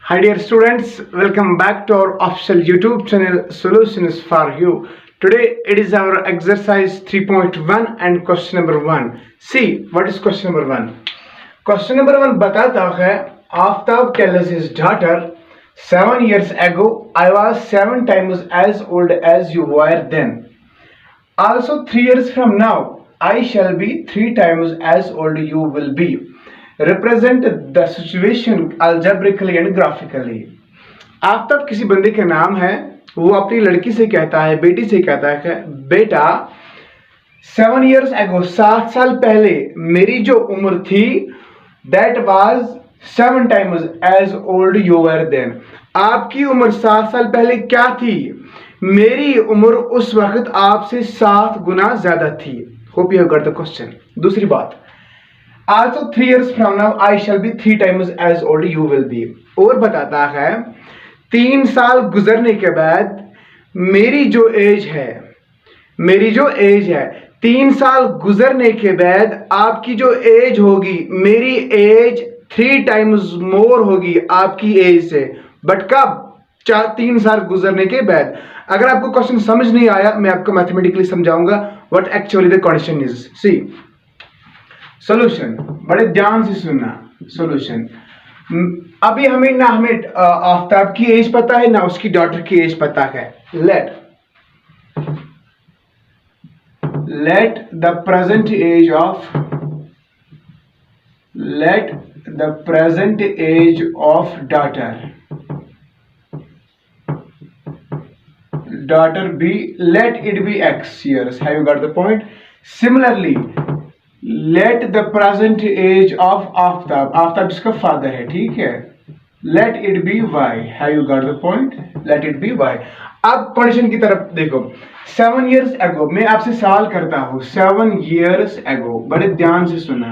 Hi dear students, welcome back to our official YouTube channel Solutions for You. Today it is our exercise 3.1 and question number 1. See, what is question number 1? Question number 1 बताता है Aftab tells his daughter 7 years ago I was 7 times as old as you were then. Also 3 years from now I shall be 3 times as old you will be. Represent the situation algebraically and graphically. Aftab किसी बंदे का नाम है, वो अपनी लड़की से कहता है, बेटी से कहता है, बेटा 7 years ago 7 साल पहले मेरी जो उम्र थी that was 7 times as old you were then. आपकी उम्र 7 साल पहले क्या थी? मेरी उम्र उस वक्त आपसे 7 गुना ज्यादा थी. Hope you have got the question. दूसरी बात, Also 3 years from now I shall be 3 times as old you will be. और बताता है 3 साल गुजरने के बाद मेरी जो एज है 3 साल गुजरने के बाद आपकी जो एज होगी, मेरी एज 3 times more होगी आपकी एज से. बट कब? 3 साल गुजरने के बाद. अगर आपको क्वेश्चन समझ नहीं आया, मैं आपको मैथमेटिकली समझाऊंगा what actually the condition is. See solution, बड़े ध्यान से सुनना. सॉल्यूशन, अभी हमें आफ्ताब की एज पता है ना उसकी डॉटर की एज पता है. Let the present age of daughter be, let it be x years. Have you got the point? Similarly, let the present age of Aftab इसका फादर है, ठीक है. let it be y. Have you got the point? let it be y. अब condition की तरफ देखो. 7 years ago, मैं आपसे सवाल करता हूं 7 years ago, बड़े ध्यान से सुना.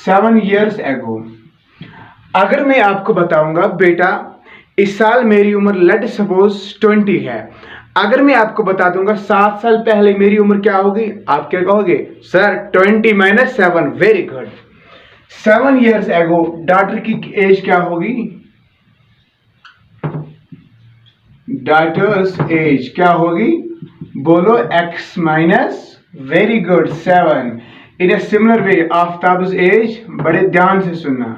7 years ago, अगर मैं आपको बताऊंगा बेटा इस साल मेरी उम्र लेट सपोज 20 है, अगर मैं आपको बता दूंगा 7 साल पहले मेरी उम्र क्या होगी, आप क्या कहोगे? Sir 20 - 7. Very good. 7 years ago daughter की एज क्या होगी? डॉटर्स एज क्या होगी? बोलो x minus. Very good, 7. In a similar way Aftab's age, बड़े ध्यान से सुनना,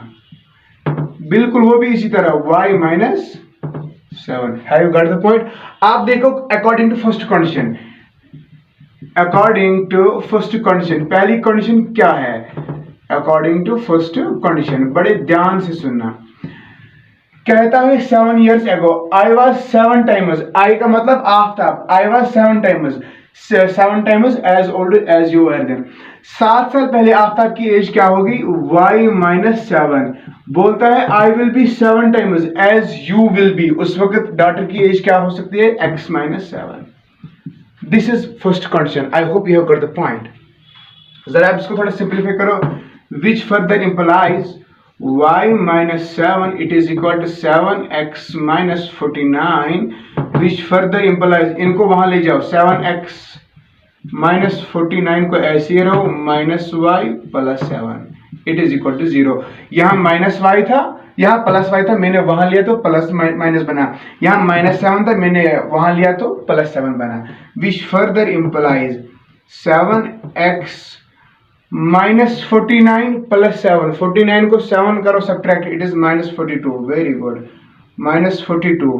बिल्कुल वो भी इसी तरह y - 7. Have you got the point? आप देखो अकॉर्डिंग टू फर्स्ट कंडीशन, पहली कंडीशन क्या है? अकॉर्डिंग टू फर्स्ट कंडीशन, बड़े ध्यान से सुनना. कहता है 7 years ago I was 7 times, I का मतलब Aftab, I was 7 times as old as you were then. 7 साल पहले आफ्ताब की एज क्या होगी? y - 7. बोलता है I will be 7 times as you will be. उस वक्त डॉटर की एज क्या हो सकती है? x - 7. This is first condition. I hope you have got the point. जरा आप इसको थोड़ा सिंप्लीफाई करो. विच further implies y - 7 it is equal to 7x - 49, which further implies, इनको वहां ले जाओ, 7x - 49 को ऐसे रहो -y + 7 it is equal to 0. यहाँ -y था, यहाँ +y था, मैंने वहां लिया तो प्लस माइनस बना. यहाँ -7 था, मैंने वहां लिया तो +7 बना. which further implies 7x - 49 + 7. 49 को 7 करो subtract, it is -42. Very good. -42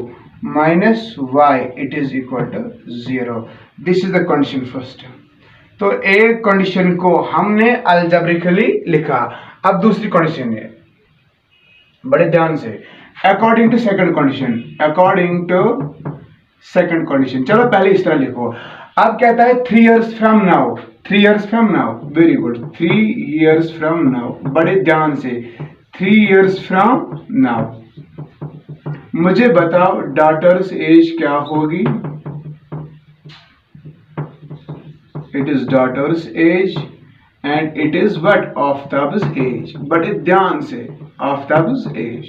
- y it is equal to 0. This is the condition first. तो एक कंडीशन को हमने अलजेब्रिकली लिखा. अब दूसरी कंडीशन है, बड़े ध्यान से. अकॉर्डिंग टू सेकंड कंडीशन, चलो पहले इस तरह लिखो. अब कहता है 3 years from now. Very good. 3 years from now, बड़े ध्यान से. 3 years from now, मुझे बताओ डॉटर्स एज क्या होगी? It is daughter's age and it is what? Aftab's age. बड़े ध्यान से, आफ्ताब्स एज.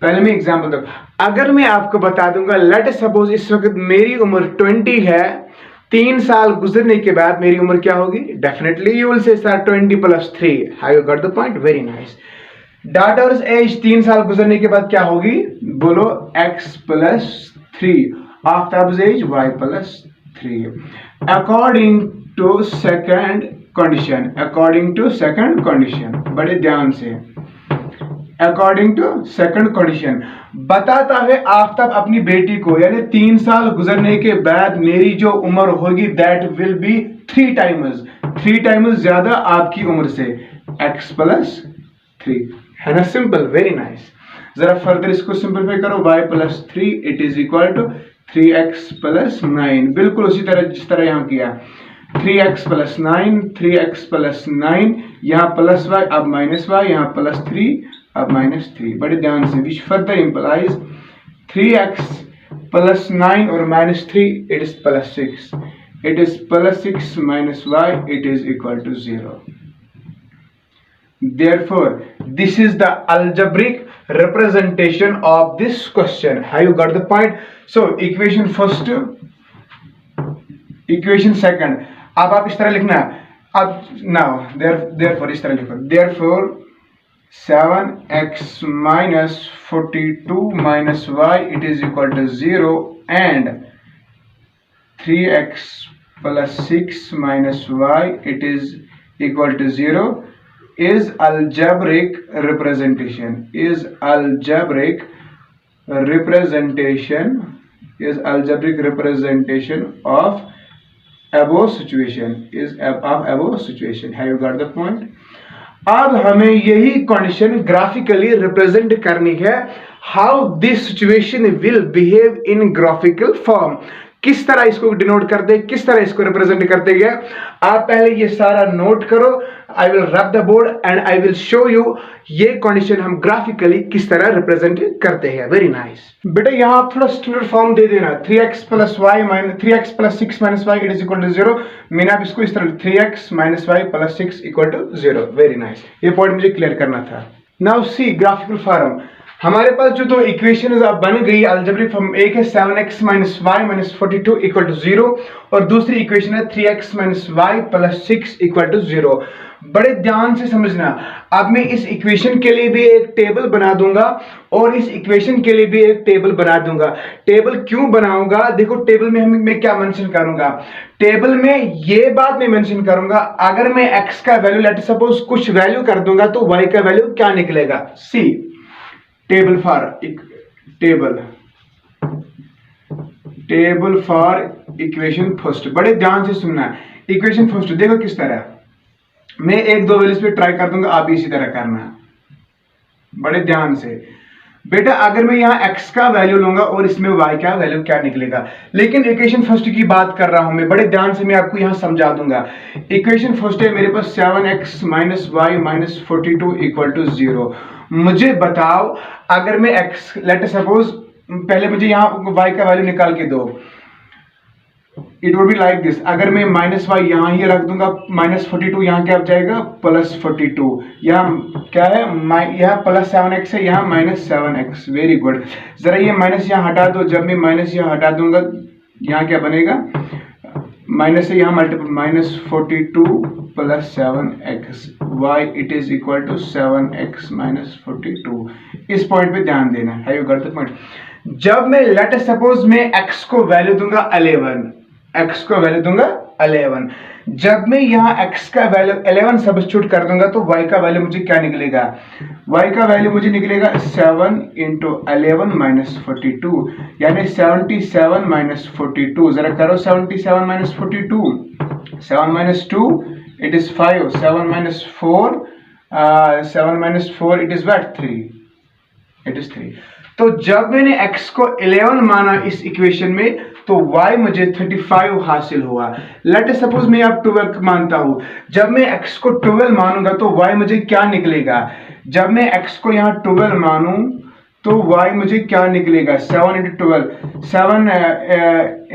पहले मैं एग्जांपल दूं. अगर मैं आपको बता दूंगा लेट सपोज इस वक्त मेरी उम्र 20 है, 3 साल गुजरने के बाद मेरी उम्र क्या होगी? Definitely you will say sir 20 + 3. Have you got the point? Very nice. Daughter's age 3 साल गुजरने के बाद क्या होगी? बोलो x plus 3, Aftab's age y plus 3 according to second condition. According to second condition, बड़े ध्यान से, अकॉर्डिंग टू सेकंड कंडीशन बताता है आफ्ताब अपनी बेटी को, यानी 3 साल गुजरने के बाद मेरी जो उम्र होगी दैट विल बी 3 टाइम्स ज्यादा आपकी उम्र से, x प्लस 3, है ना सिंपल, वेरी नाइस। जरा फर्दर इसको सिंपलीफाई करो, y plus 3 it is equal to 3x plus 9, बिल्कुल उसी तरह जिस तरह यहां किया, 3x प्लस 9, 3x प्लस 9, यहाँ प्लस y अब माइनस y, यहाँ प्लस 3 अब माइनस 3, बड़े ध्यान से, विच फर्दर इंप्लाइज 3x प्लस 9 और minus 3 it is plus 6, it is plus 6 minus y it is equal to 0। Therefore, this is the algebraic representation of this question. Have you got the point? So, equation first, equation second. अब आप इस तरह लिखना, अब now therefore इस तरह लिखो, therefore 7x minus 42 minus y it is equal to 0 and 3x plus 6 minus y it is equal to 0 is algebraic representation, is algebraic representation, is algebraic representation of above situation, is of above situation. Have you got the point? अब हमें यही condition graphically represent करनी है, how this situation will behave in graphical form, किस तरह इसको denote करते, किस तरह इसको रिप्रेजेंट करते गए। आप पहले ये सारा नोट करो, आई विल रब the board and I will show you ये कंडीशन हम ग्राफिकली किस तरह रिप्रेजेंट करते हैं। वेरी नाइस बेटा, यहाँ आप थोड़ा स्टैंडर्ड फॉर्म दे देना, 3x plus 6 minus y it is equal to 0, मैंने आप इसको इस तरह 3x minus y plus 6 equal to 0। Very nice, ये पॉइंट मुझे क्लियर करना था। नाउ सी ग्राफिकल फॉर्म, हमारे पास जो दो इक्वेशन अब बन गई अलजेब्रिक फॉर्म, एक है 7x minus y minus 42 equal to 0 और दूसरी इक्वेशन है 3x minus y plus 6 equal to 0। बड़े ध्यान से समझना, अब मैं इस इक्वेशन के लिए भी एक टेबल बना दूंगा और इस इक्वेशन के लिए भी एक टेबल बना दूंगा। टेबल क्यों बनाऊंगा? देखो टेबल में मैं क्या मेंशन करूंगा, टेबल में ये बात मैं मेंशन करूंगा, अगर मैं x का वैल्यू लेट सपोज कुछ वैल्यू कर दूंगा तो y का वैल्यू क्या निकलेगा। सी टेबल फॉर इक्वेशन फर्स्ट, बड़े ध्यान से सुनना। इक्वेशन फर्स्ट देखो किस तरह, मैं एक दो वैल्यूज पे ट्राई कर दूंगा, आप भी इसी तरह करना, बड़े ध्यान से बेटा। अगर मैं यहाँ x का वैल्यू लूंगा और इसमें y का वैल्यू क्या निकलेगा, लेकिन इक्वेशन फर्स्ट की बात कर रहा हूं मैं, बड़े ध्यान से मैं आपको यहाँ समझा दूंगा। इक्वेशन फर्स्ट है मेरे पास 7x minus y minus 42 equal to 0। मुझे बताओ अगर मैं x लेट सपोज, पहले मुझे यहाँ y का वैल्यू निकाल के दो, it would be like this, अगर मैं माइनस y यहाँ ही रख दूंगा, माइनस 42 यहाँ क्या जाएगा प्लस 42, यहाँ क्या है यहाँ प्लस 7x है, यहाँ माइनस 7x। वेरी गुड, जरा ये माइनस यहाँ हटा दो, जब मैं माइनस यहाँ हटा दूंगा यहाँ क्या बनेगा, माइनस से यहाँ multiple, minus 42 plus 7x y it is equal to 7x minus 42। इस पॉइंट पे ध्यान देना है, यू गॉट द पॉइंट। जब मैं लेट सपोज मैं x को वैल्यू दूंगा 11, x को वैल्यू दूंगा 11, जब मैं यहाँ x का वैल्यू 11 सब्स्टिट्यूट कर दूंगा तो y का वैल्यू मुझे क्या निकलेगा, y का वैल्यू मुझे निकलेगा 7 इंटू 11 माइनस 42, यानी 77 माइनस 42। जरा करो 77 minus 42, 7 minus 2 it is 5, 7 minus 4 7 minus 4 it is what 3, it is 3। तो जब मैंने x को 11 माना इस इक्वेशन में तो y मुझे 35 हासिल हुआ। लेट सपोज मैं अब 12 मानता हूं, जब मैं x को 12 मानूंगा तो y मुझे क्या निकलेगा, जब मैं x को यहाँ 12 मानूं तो y मुझे क्या निकलेगा, 7 इंटू 12, 7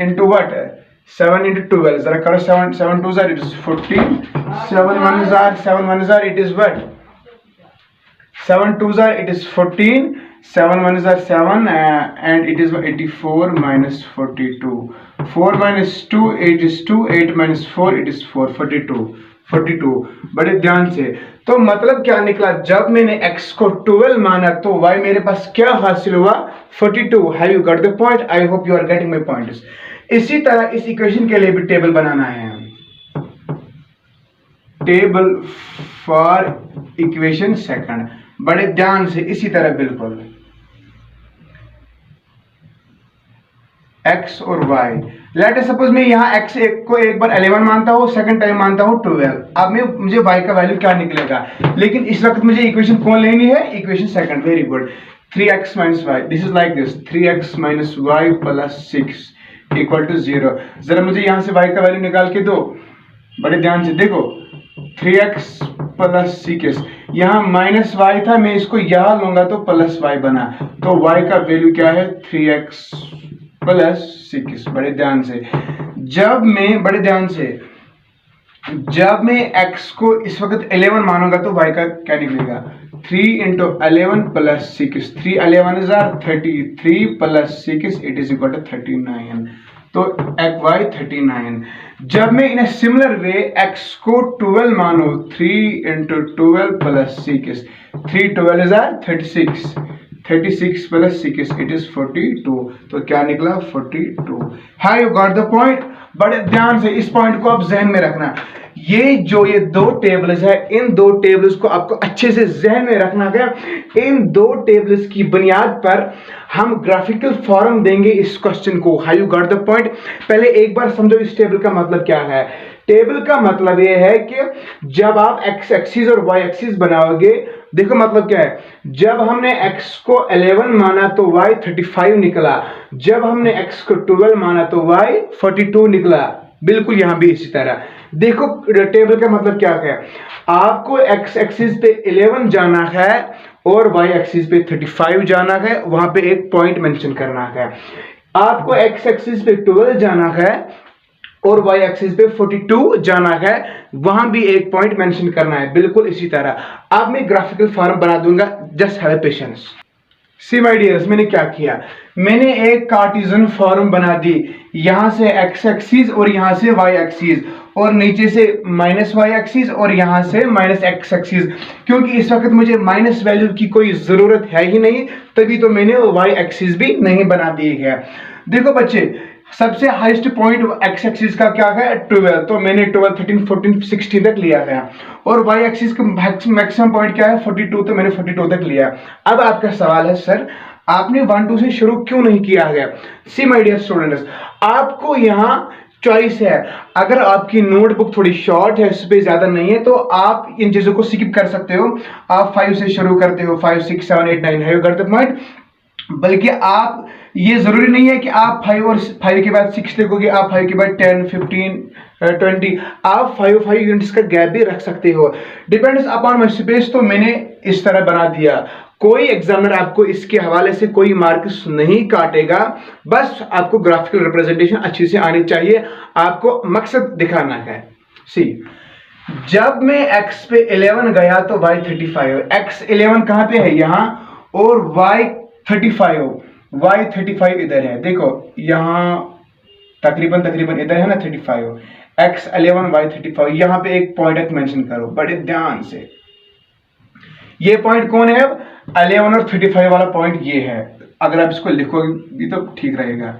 इंटू वट 7 इंटू 12, जरा करो 7 2 jar it is 14, 7 1 jar it is what 7 2 jar it is 14, 7 1 is 7 and it is 84 minus 42, 4 minus 2 8 is 2, 8 minus 4 it is 4, 42, 42। बड़े ध्यान से, तो मतलब क्या निकला, जब मैंने x को 12 माना तो y मेरे पास क्या हासिल हुआ, 42। Have you got the point? I hope you are getting my points. इसी तरह इस इक्वेशन के लिए भी टेबल बनाना है, टेबल फॉर इक्वेशन सेकंड। बड़े ध्यान से, इसी तरह बिल्कुल x और y। लेट सपोज मैं यहाँ x को एक बार 11 मानता हूँ, सेकंड टाइम मानता हूँ 12। अब मैं मुझे y का वैल्यू क्या निकलेगा, लेकिन इस वक्त मुझे इक्वेशन कौन लेनी है, equation second. Very good. 3x minus Y, this is like this, 3x minus Y plus 6 equal to 0। जरा मुझे यहाँ से y का वैल्यू निकाल के दो। बड़े ध्यान से देखो, 3x प्लस 6, यहाँ माइनस वाई था, मैं इसको यहाँ लूंगा तो प्लस वाई बना, तो y का वैल्यू क्या है, 3x प्लस 6। बड़े ध्यान से, जब मैं x को इस वक्त 11 मानूंगा तो y का क्या निकलेगा, 3 into 11 plus 6, 3 11 is 33 plus 6 it is equal to 39। तो y 39। जब मैं इन सिमिलर वे x को 12 मानो, 3 into 12 plus 6, 3 12 is 36, 36 plus 6 it is 42। तो क्या निकला, 42। Have you got the point? बड़े ध्यान से इस पॉइंट को आप जहन में रखना। ये दो टेबल्स है, इन दो टेबल्स को आपको अच्छे से जहन में रखना है। इन दो टेबल्स की बुनियाद पर हम ग्राफिकल फॉर्म देंगे इस क्वेश्चन को। Have you got the point? पहले एक बार समझो इस टेबल का मतलब क्या है। टेबल का मतलब यह है कि जब आप x एक्सिस और y एक्सिस बनाओगे, देखो मतलब क्या है, जब हमने x को 11 माना तो y 35 निकला, जब हमने x को 12 माना तो y 42 निकला। बिल्कुल यहां भी इसी तरह देखो, टेबल का मतलब क्या है, आपको x एक्सिस पे 11 जाना है और y एक्सिस पे 35 जाना है, वहां पे एक पॉइंट मेंशन करना है। आपको x एक्सिस पे 12 जाना है और y एक्सिस पे 42 जाना है, वहां भी एक पॉइंट मेंशन करना है। बिल्कुल इसी तरह अब मैं ग्राफिकल फॉर्म बना दूंगा, just have patience. See my dears, मैंने क्या किया, मैंने एक कार्टेशियन फॉर्म बना दी, यहां से x एक्सिस और यहां से y एक्सिस, और नीचे से माइनस y एक्सिस और यहां से माइनस x एक्सिस। क्योंकि इस वक्त मुझे माइनस वैल्यू की कोई जरूरत है ही नहीं, तभी तो मैंने y एक्सिस भी नहीं बना दी है। देखो बच्चे, सबसे हाईएस्ट पॉइंट x एक्सिस का क्या है, 12, तो मैंने 12 13 14 16 तक लिया है, और y एक्सिस का मैक्सिमम पॉइंट क्या है, 42, तो मैंने 42 तक लिया। अब आपका सवाल है, सर आपने 1 2 से शुरू क्यों नहीं किया है? सी माय डियर स्टूडेंट्स, आपको यहाँ चॉइस है। अगर आपकी नोटबुक थोड़ी शॉर्ट है, स्पेस ज्यादा नहीं है, तो आप इन चीजों को स्किप कर सकते हो। आप 5 से शुरू करते हो, 5 6 7 8 9, have you got the point? बल्कि आप, ये जरूरी नहीं है कि आप 5 और 5 के बाद 6 देखोगे, आप 5 के बाद 10 15 20, आप 5 यूनिट्स का गैप भी रख सकते हो, डिपेंड्स अपॉन माय स्पेस। तो मैंने इस तरह बना दिया। कोई एग्जामिनर आपको इसके हवाले से कोई मार्क्स नहीं काटेगा, बस आपको ग्राफिकल रिप्रेजेंटेशन अच्छी से आनी चाहिए, आपको मकसद दिखाना है। सी, जब मैं x पे 11 गया तो y 35, x 11 कहां पे है, यहां, और y 35 इधर है। देखो यहां तकरीबन इधर है ना 35, x 11 y 35, यहां पे एक पॉइंट मेंशन करो बड़े ध्यान से। ये पॉइंट कौन है, अब 11 और 35 वाला पॉइंट ये है। अगर आप इसको लिखोगे तो ठीक रहेगा,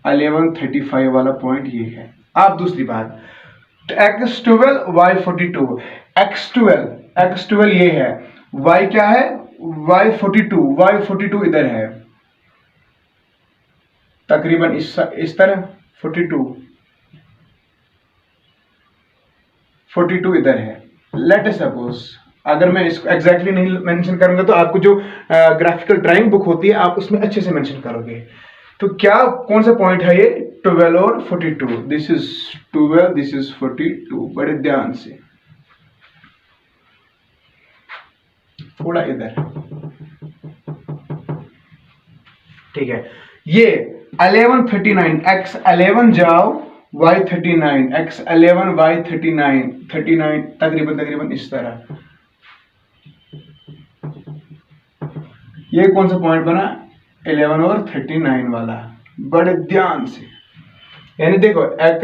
11 35 वाला पॉइंट ये है। अब दूसरी बात, x12 y 42, x12 ये है, y क्या है, y 42 इधर है, तकरीबन इस तरह 42 इधर है। लेट सपोज, अगर मैं इसको एग्जैक्टली नहीं मेंशन करूंगा तो आपको जो ग्राफिकल ड्राइंग बुक होती है आप उसमें अच्छे से मेंशन करोगे। तो क्या, कौन सा पॉइंट है ये, 12 और 42, दिस इज 12, दिस इज 42। बड़े ध्यान से, थोड़ा इधर, ठीक है। ये 11 39, x 11 जाओ y 39, x 11 y 39 तकरीबन इस तरह। ये कौन सा पॉइंट बना, 11 और 39 वाला। बड़े ध्यान से, यानी देखो x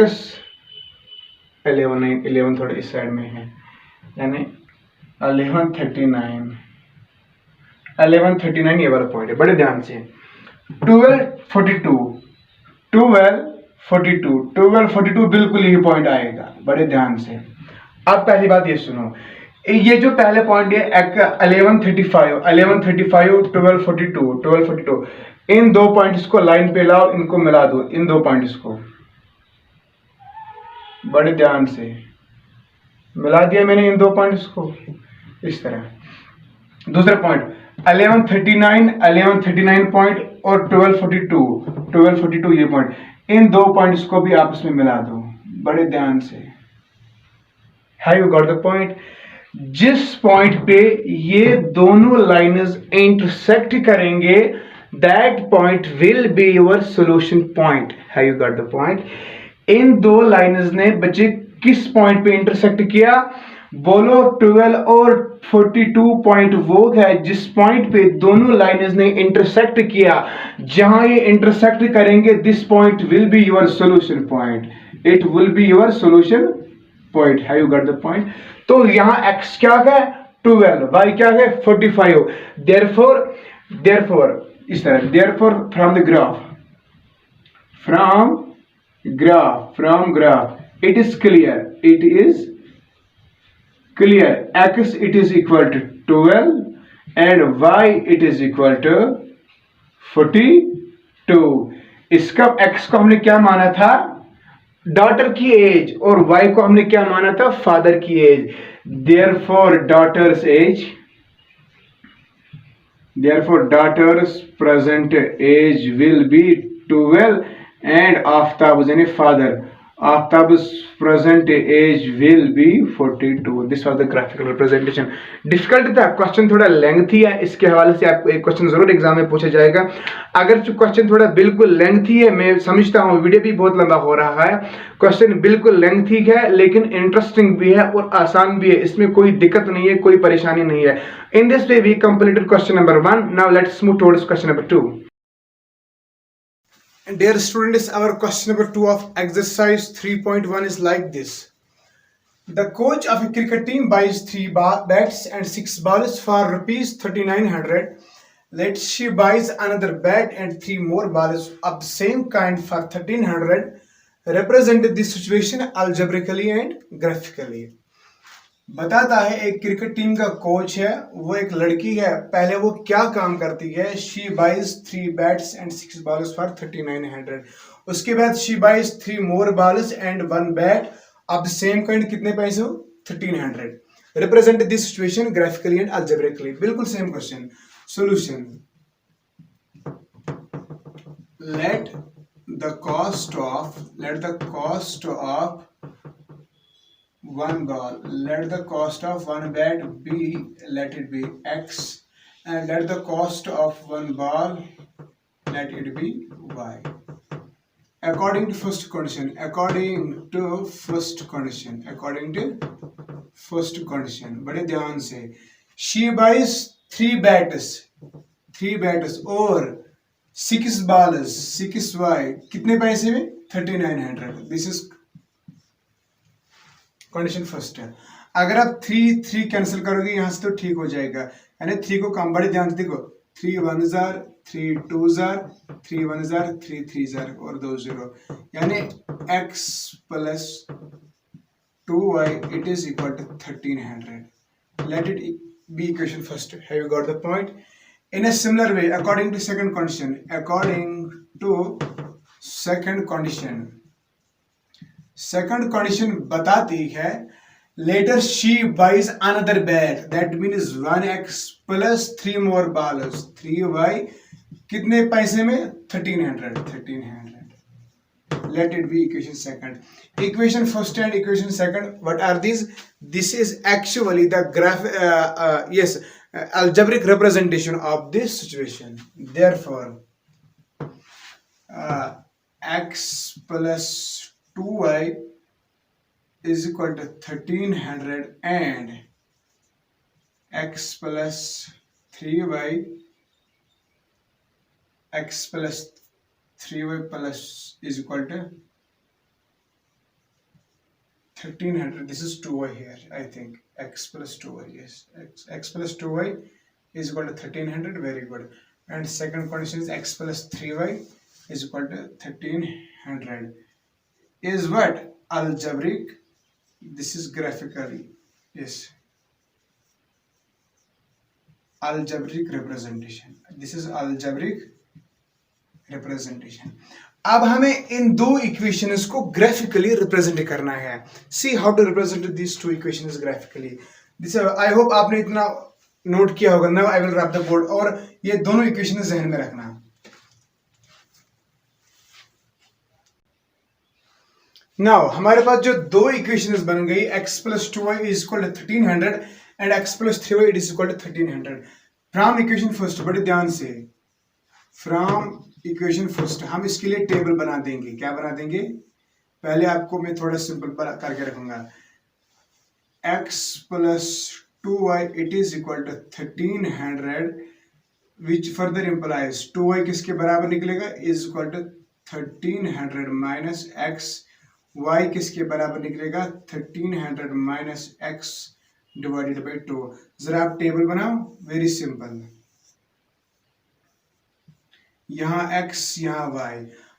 11 नहीं, 11 थोड़ा इस साइड में है, यानी 1139 ये वाला पॉइंट है, बड़े ध्यान से। 1242 1242 बिल्कुल यही पॉइंट आएगा, बड़े ध्यान से। अब पहली बात ये सुनो, ये जो पहले पॉइंट है 1135 1242 इन दो पॉइंट्स को लाइन पे लाओ, इनको मिला दो, इन दो पॉइंट्स को बड़े ध्यान से मिला दिया मैंने इन दो पॉइंट्स को इस तरह। दूसरा पॉइंट 1139 पॉइंट और 1242 ये पॉइंट, इन दो पॉइंट्स को भी आपस में मिला दो, बड़े ध्यान से। Have you got the point? जिस पॉइंट पे ये दोनों लाइन्स इंटरसेक्ट करेंगे, that point will be your solution point. Have you got the point? इन दो लाइन्स ने बच्चे किस पॉइंट पे इंटरसेक्ट किया? बोलो 12 और 42 पॉइंट वो है जिस पॉइंट पे दोनों लाइन्स ने इंटरसेक्ट किया। जहां ये इंटरसेक्ट करेंगे, this point will be your solution point, it will be your solution point. Have you got the point? तो यहां x क्या है 12, y क्या है 45। देयरफॉर इस तरह, therefore from graph it is clear, x it is equal to 12 and y it is equal to 42। इसका x को हमने क्या माना था? डॉटर की एज, और y को हमने क्या माना था? फादर की age. Therefore daughter's present age will be 12 and Aftab यानी father, Aftab's present age will be 42। This was the graphical representation. Difficult था, क्वेश्चन थोड़ा लेंथी है, इसके हवाले से आपको एक क्वेश्चन जरूर एग्जाम में पूछा जाएगा। अगर जो क्वेश्चन थोड़ा बिल्कुल लेंथी है, मैं समझता हूँ वीडियो भी बहुत लंबा हो रहा है, क्वेश्चन बिल्कुल लेंथी है लेकिन इंटरेस्टिंग भी है और आसान भी है, इसमें कोई दिक्कत नहीं है, कोई परेशानी नहीं है। In this way we completed question number 1। Now let's move towards question number 2। Dear students, our question number 2 of exercise 3.1 is like this. The coach of a cricket team buys 3 bats and 6 balls for rupees 3900. Let's she buys another bat and 3 more balls of the same kind for 1300. Represent this situation algebraically and graphically. बताता है एक cricket team का coach है, वो एक लड़की है। पहले वो क्या काम करती है? She buys 3 bats and 6 balls for 3900। उसके बाद she buys 3 more balls and 1 bat of the same kind, कितने पैसे हो? 1300। Represent this situation graphically and algebraically. बिल्कुल same question. Solution, let the cost of one ball, let the cost of one bat be, let it be x, and let the cost of one ball, let it be y. According to first condition, बड़े ध्यान से, she buys 3 bats और 6 balls 6y, कितने पैसे में? 3900। This is condition first है। अगर आप 3 कैंसिल करोगे यहां से तो ठीक हो जाएगा, यानी 3 को कम, बड़े ध्यान से देखो, 3 1 जार, 3 2 जार, 3 1 जार, 3 3 जार और 2 0, यानी x plus 2y it is equal to 1300। Let it be equation first. Have you got the point? In a similar way, according to second condition बताती है, later she buys another bat, that means 1x plus 3 more balls 3y, कितने पैसे में? 1300। Let it be equation second. Equation first and equation second, what are these? This is actually the algebraic representation of this situation. Therefore x plus 2y is equal to 1300 and x plus 3y plus is equal to 1300. This is 2y here. I think x plus 2y. Yes, x plus 2y is equal to 1300. Very good. And second condition is x plus 3y is equal to 1300. Is what? Algebraic. This is graphically. Yes. Algebraic representation. This is algebraic representation. अब हमें इन दो equations को graphically represent करना है. See how to represent this two equations graphically. This I hope आपने इतना note किया होगा. Now I will wrap the board. और ये दोनों इक्वेशंस ध्यान में रखना. नाउ हमारे पास जो दो इक्वेशंस बन गई, x plus 2y is equal to 1300 and x plus 3y is equal to 1300. From equation first, बड़े ध्यान से, फ्रॉम इक्वेशन फर्स्ट हम इसके लिए टेबल बना देंगे. क्या बना देंगे? पहले आपको मैं थोड़ा सिंपल करके रखूंगा. x plus 2y it is equal to 1300 which further implies 2y किसके बराबर निकलेगा? Is equal to 1300 minus x. y किसके बराबर निकलेगा? 1300 माइनस x डिवाइडेड बाई 2. जरा आप टेबल बनाओ. Very simple. यहाँ x, यहाँ y.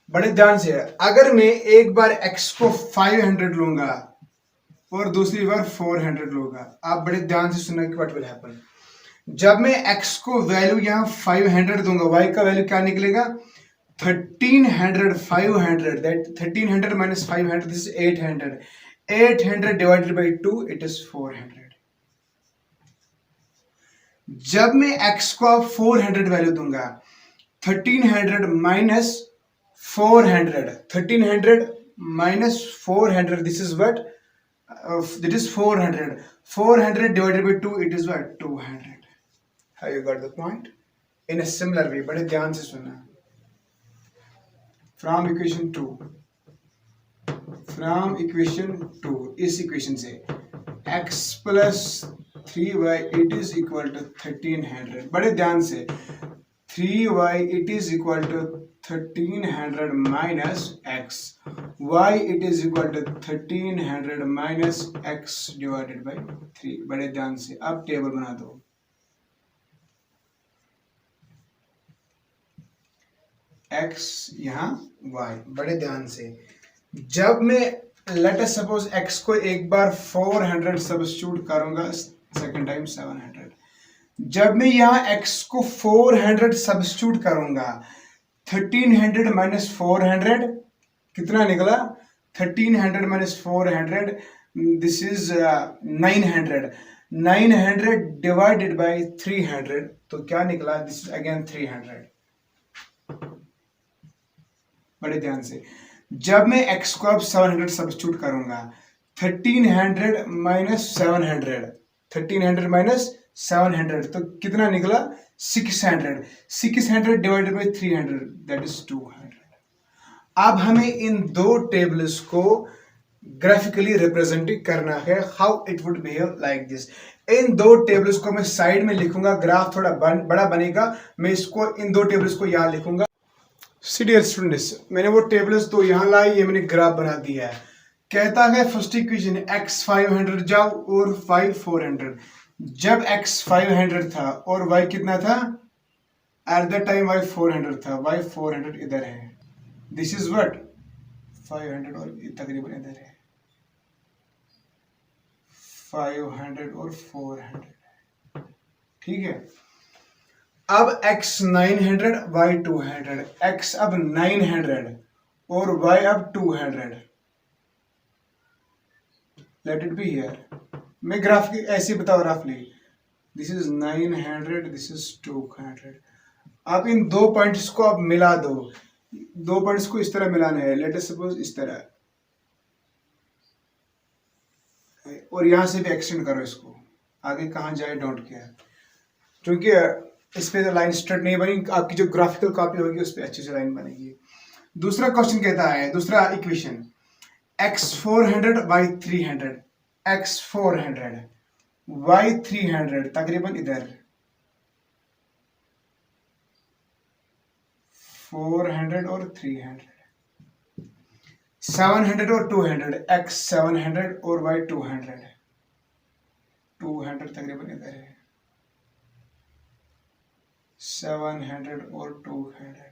बड़े ध्यान से, अगर मैं एक बार x को 500 लूंगा और दूसरी बार 400 लूंगा, आप बड़े ध्यान से सुनना कि व्हाट विल हैपन. जब मैं x को वैल्यू यहाँ 500 दूंगा, y का वैल्यू क्या निकलेगा? 1300 500. That 1300 minus 500, this is 800. 800 divided by 2 it is 400. जब मैं x को 400 वैल्यू दूंगा, 1300 minus 400, 1300 minus 400, this is what? That is 400. 400 divided by 2, it is what? 200. Have you got the point? In a similar way, बड़े ध्यान से सुनना. From equation 2, इस equation से x plus 3y it is equal to 1300. बड़े ध्यान से, 3y it is equal to 1300 minus x. y it is equal to 1300 minus x divided by 3. बड़े ध्यान से अब टेबल बना दो. x यहाँ y. बड़े ध्यान से, जब मैं लेट अस सपोज x को एक बार 400 सब्स्टिट्यूट करूंगा, सेकंड टाइम 700. जब मैं यहाँ x को 400 सब्स्टिट्यूट करूंगा, 1300 माइनस 400 कितना निकला? 1300 minus 400, this is 900. 900 divided by 300, तो क्या निकला? This is again 300. बड़े ध्यान से, जब मैं x को अब 700 सब्स्टिट्यूट करूंगा, 1300 माइनस 700, 1300 माइनस 700, तो कितना निकला? 600. 600 डिवाइडेड बाई 300, दैट इज 200. अब हमें इन दो टेबल्स को ग्राफिकली रिप्रेजेंट करना है. How it would behave like this. इन दो टेबल्स को मैं साइड में लिखूंगा, ग्राफ थोड़ा बड़ा बनेगा. मैं इसको इन दो टेबल्स को यहाँ लिखूंगा. डियर स्टूडेंट्स, मैंने वो टेबल्स तो यहाँ लाई, ये मैंने ग्राफ बना दिया है. कहता है फर्स्ट इक्वेशन x 500 जाओ और y 400. जब x 500 था और y कितना था? एट द टाइम y 400 था. y 400 इधर है. This is what? 500 और तकरीबन इधर है. 500 और 400. ठीक है. अब x 900, y 200. x अब 900 और y अब 200. Late it be here. मैं ग्राफ की ऐसे बताओ रफली. This is 900, this is 200. आप इन दो पॉइंट्स को आप मिला दो. दो पॉइंट्स को इस तरह मिलाना है. लेट अस सपोज इस तरह, और यहां से भी एक्सटेंड करो इसको. आगे कहां जाए डोंट केयर, क्योंकि इस पे लाइन स्ट्रेट नहीं बनी. आपकी जो ग्राफिकल कॉपी होगी उस पर अच्छी से लाइन बनेगी. दूसरा क्वेश्चन कहता है, दूसरा equation, x 400 y 300. x 400 y 300 तकरीबन इधर 400 और 300. 700 और 200, x 700 और y 200, 200 तकरीबन इधर है, 700 और 200।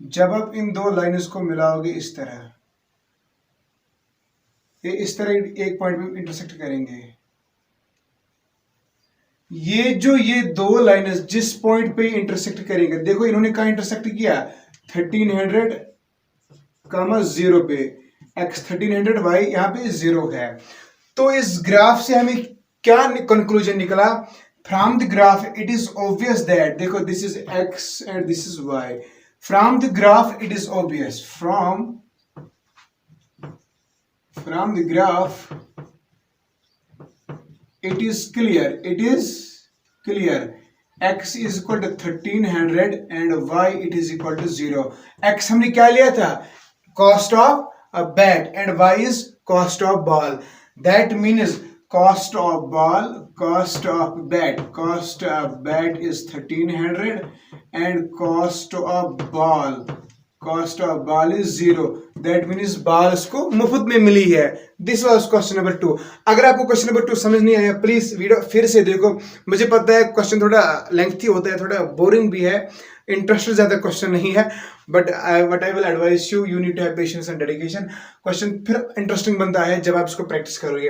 जब आप इन दो लाइन्स को मिलाओगे इस तरह, ये इस तरह एक पॉइंट में इंटरसेक्ट करेंगे। ये दो लाइन्स जिस पॉइंट पे इंटरसेक्ट करेंगे, देखो इन्होंने कहा इंटरसेक्ट किया 1300 0 पे, x 1300 y यहाँ पे 0 है। तो इस ग्राफ से हमें क्या कंक्लूजन निकला? From the graph it is obvious that, देखो this is x and this is y, from the graph it is obvious, from the graph it is clear x is equal to 1300 and y it is equal to 0। x हमने क्या लिया था? cost of a bat and y is cost of ball, that means cost of bat is 1300 and cost of ball is 0, that means balls को मुफ्त में मिली है। This was question number 2। अगर आपको क्वेश्चन नंबर 2 समझ नहीं आया प्लीज वीडियो फिर से देखो। मुझे पता है क्वेश्चन थोड़ा लेंथी होता है, थोड़ा बोरिंग भी है, इंटरेस्टेड ज्यादा क्वेश्चन नहीं है, but what I will advise you need to have patience and dedication. Question फिर इंटरेस्टिंग बनता है जब आप इसको प्रैक्टिस करोगे।